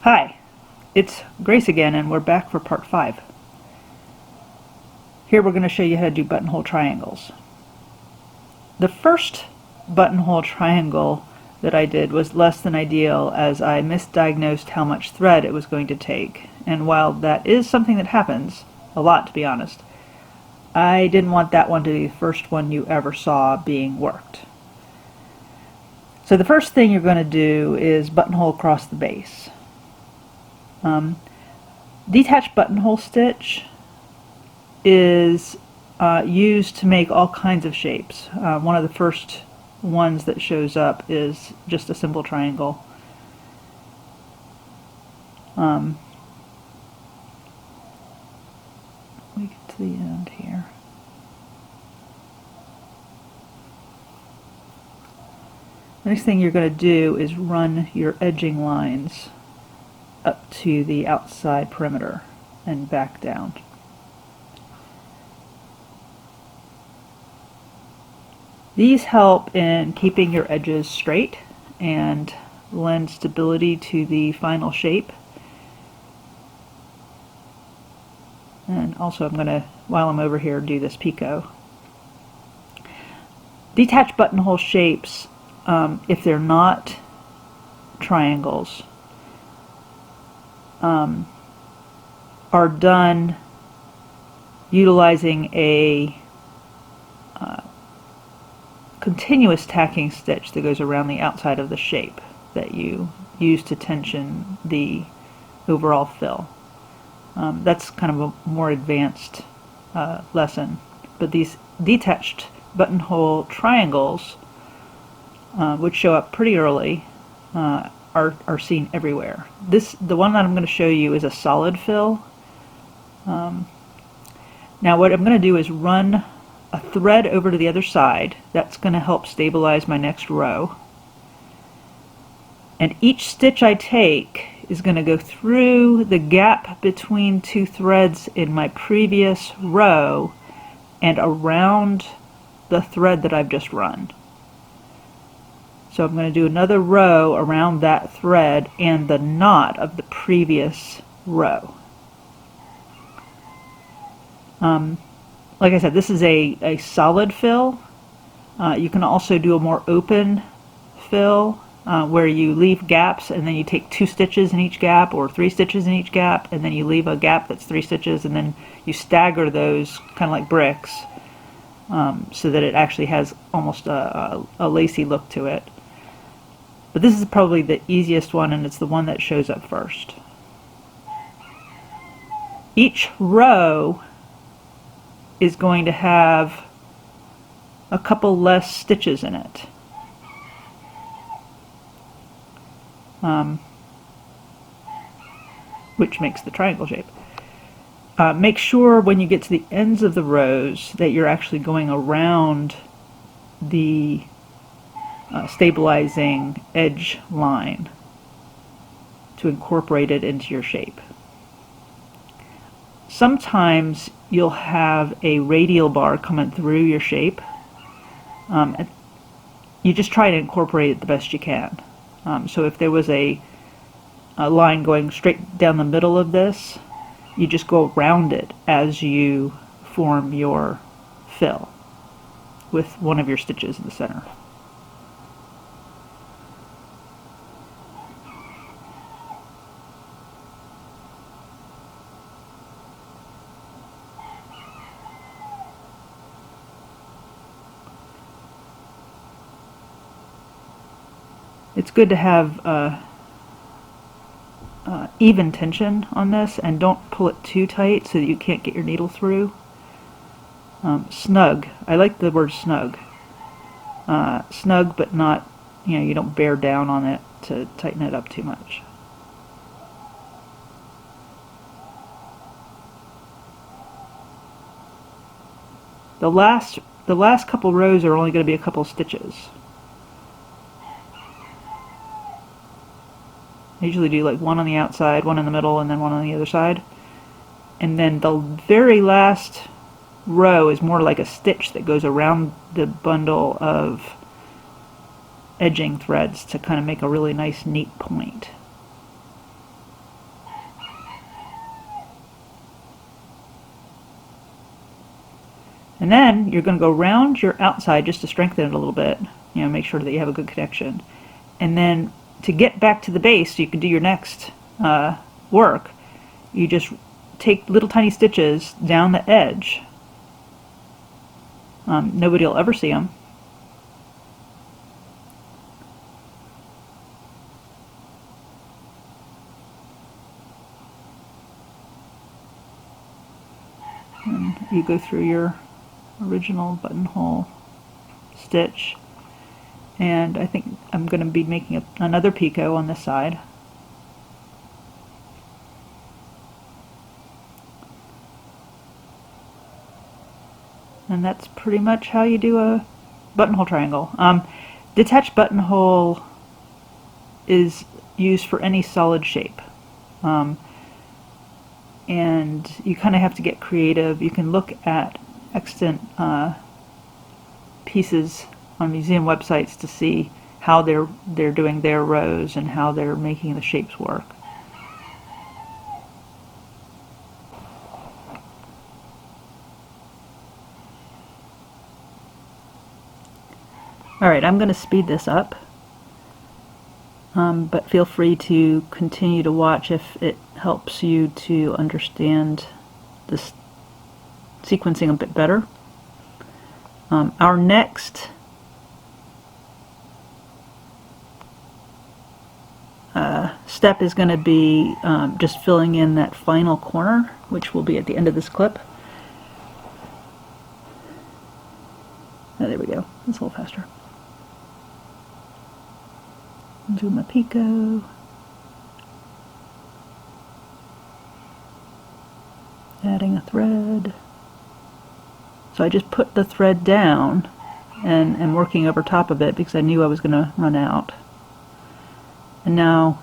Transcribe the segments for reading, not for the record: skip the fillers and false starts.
Hi, it's Grace again, and we're back for part 5. Here we're going to show you how to do buttonhole triangles. The first buttonhole triangle that I did was less than ideal, as I misdiagnosed how much thread it was going to take, and while that is something that happens a lot, to be honest, I didn't want that one to be the first one you ever saw being worked. So the first thing you're going to do is buttonhole across the base. Detached buttonhole stitch is used to make all kinds of shapes. One of the first ones that shows up is just a simple triangle. We get to the end here. The next thing you're going to do is run your edging lines up to the outside perimeter and back down. These help in keeping your edges straight and lend stability to the final shape. And also I'm going to, while I'm over here, do this picot. Detached buttonhole shapes, if they're not triangles, are done utilizing a continuous tacking stitch that goes around the outside of the shape that you use to tension the overall fill. That's kind of a more advanced lesson, but these detached buttonhole triangles, which show up pretty early, are seen everywhere. The one that I'm going to show you is a solid fill. Now what I'm going to do is run a thread over to the other side. That's going to help stabilize my next row. And each stitch I take is going to go through the gap between two threads in my previous row and around the thread that I've just run. So I'm going to do another row around that thread and the knot of the previous row. Like I said, this is a solid fill. You can also do a more open fill where you leave gaps and then you take 2 stitches in each gap or 3 stitches in each gap, and then you leave a gap that's 3 stitches, and then you stagger those kind of like bricks so that it actually has almost a lacy look to it. But this is probably the easiest one, and it's the one that shows up first. Each row is going to have a couple less stitches in it. Which makes the triangle shape. Make sure when you get to the ends of the rows that you're actually going around the stabilizing edge line to incorporate it into your shape. Sometimes you'll have a radial bar coming through your shape. And you just try to incorporate it the best you can. So if there was a line going straight down the middle of this, you just go around it as you form your fill with one of your stitches in the center. It's good to have even tension on this, and don't pull it too tight so that you can't get your needle through. Snug. I like the word snug. Snug, but not, you don't bear down on it to tighten it up too much. The last couple rows are only going to be a couple stitches. I usually do like one on the outside, one in the middle, and then one on the other side. And then the very last row is more like a stitch that goes around the bundle of edging threads to kind of make a really nice, neat point. And then you're going to go around your outside just to strengthen it a little bit, you know, make sure that you have a good connection. And then to get back to the base so you can do your next work, you just take little tiny stitches down the edge. Nobody will ever see them. And you go through your original buttonhole stitch, and I think I'm going to be making another picot on this side. And that's pretty much how you do a buttonhole triangle. Detached buttonhole is used for any solid shape. And you kind of have to get creative. You can look at extant pieces on museum websites to see how they're doing their rows and how they're making the shapes work. Alright, I'm going to speed this up, but feel free to continue to watch if it helps you to understand this sequencing a bit better. Our next step is going to be just filling in that final corner, which will be at the end of this clip. Oh, there we go. That's a little faster. Do my picot. Adding a thread. So I just put the thread down and working over top of it because I knew I was going to run out. And now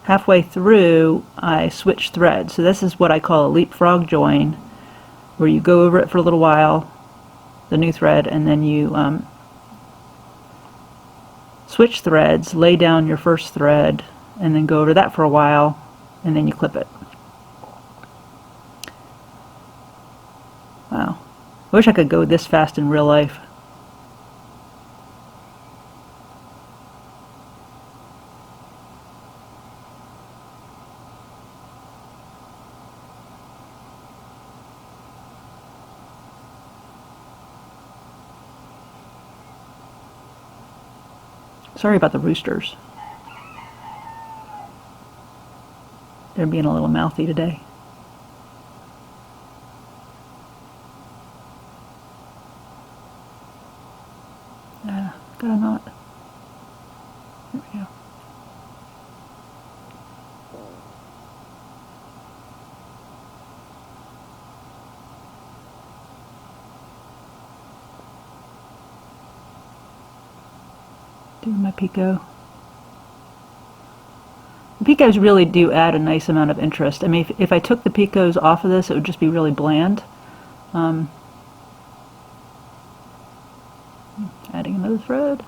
halfway through I switch threads. So this is what I call a leapfrog join, where you go over it for a little while, the new thread, and then you switch threads, lay down your first thread, and then go over that for a while, and then you clip it. Wow. I wish I could go this fast in real life. Sorry about the roosters. They're being a little mouthy today. Got a knot. There we go. Doing my picot. The picots really do add a nice amount of interest. I mean, if I took the picots off of this, it would just be really bland. Adding another thread.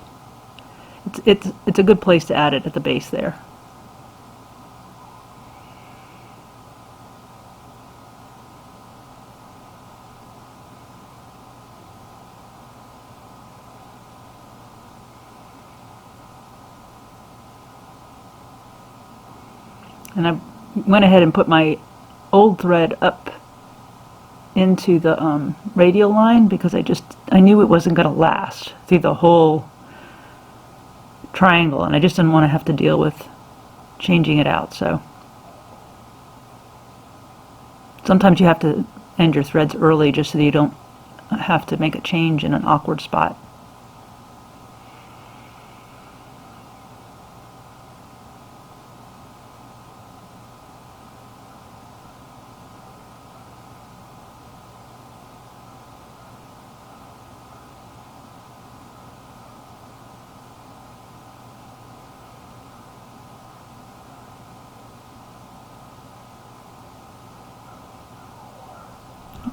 It's a good place to add it at the base there. And I went ahead and put my old thread up into the radial line because I knew it wasn't going to last through the whole triangle, and I just didn't want to have to deal with changing it out. So sometimes you have to end your threads early just so that you don't have to make a change in an awkward spot.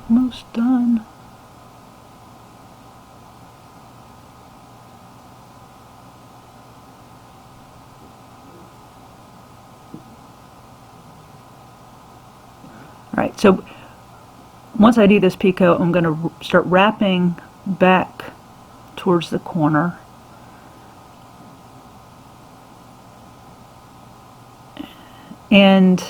Almost done. Alright, so Once I do this picot, I'm going to start wrapping back towards the corner. And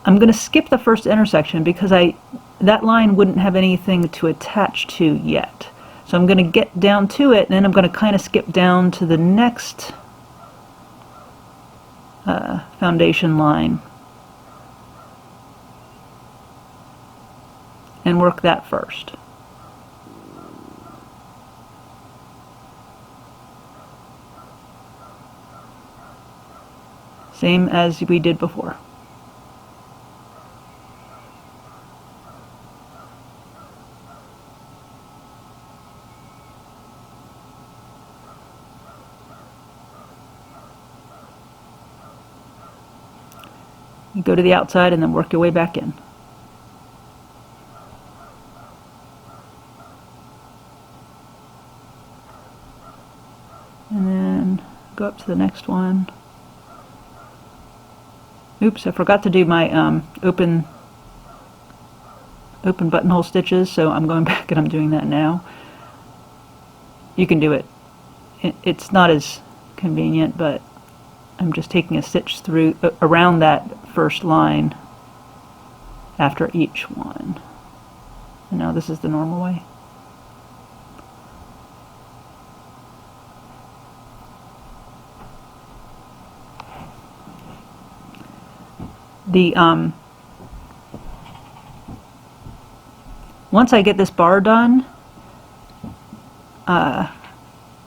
I'm going to skip the first intersection because that line wouldn't have anything to attach to yet. So I'm going to get down to it, and then I'm going to kind of skip down to the next foundation line and work that first. Same as we did before. You go to the outside and then work your way back in. And then go up to the next one. Oops, I forgot to do my open buttonhole stitches, so I'm going back and I'm doing that now. You can do it. It's not as convenient, but I'm just taking a stitch through around that first line after each one. And now this is the normal way. Once I get this bar done, I'm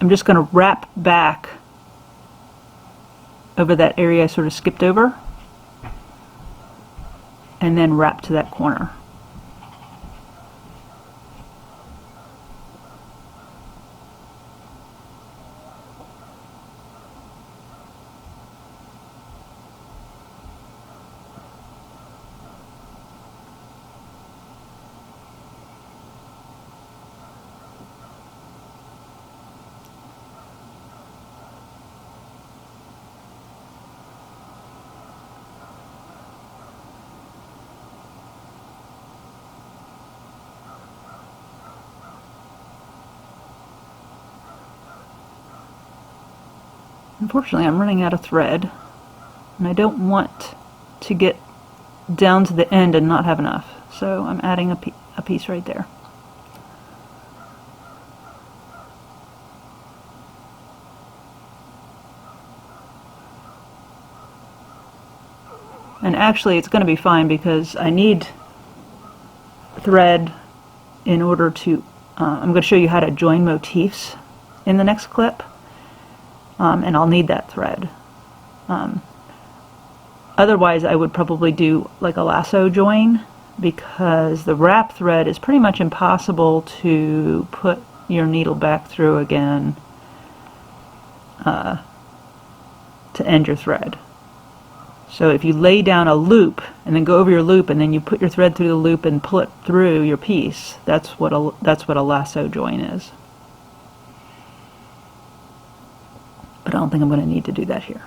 just going to wrap back over that area I sort of skipped over, and then wrap to that corner. Unfortunately, I'm running out of thread, and I don't want to get down to the end and not have enough, so I'm adding a piece right there. And actually it's going to be fine because I need thread in order to, I'm going to show you how to join motifs in the next clip, and I'll need that thread. Otherwise I would probably do like a lasso join, because the wrap thread is pretty much impossible to put your needle back through again to end your thread. So if you lay down a loop and then go over your loop and then you put your thread through the loop and pull it through your piece, that's what a lasso join is. But I don't think I'm going to need to do that here.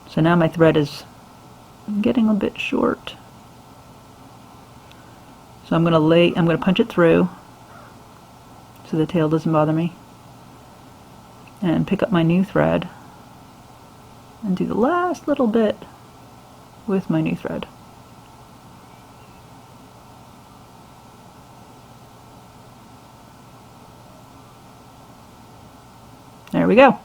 So now my thread is getting a bit short. So I'm going to punch it through so the tail doesn't bother me, and pick up my new thread and do the last little bit with my new thread. There we go.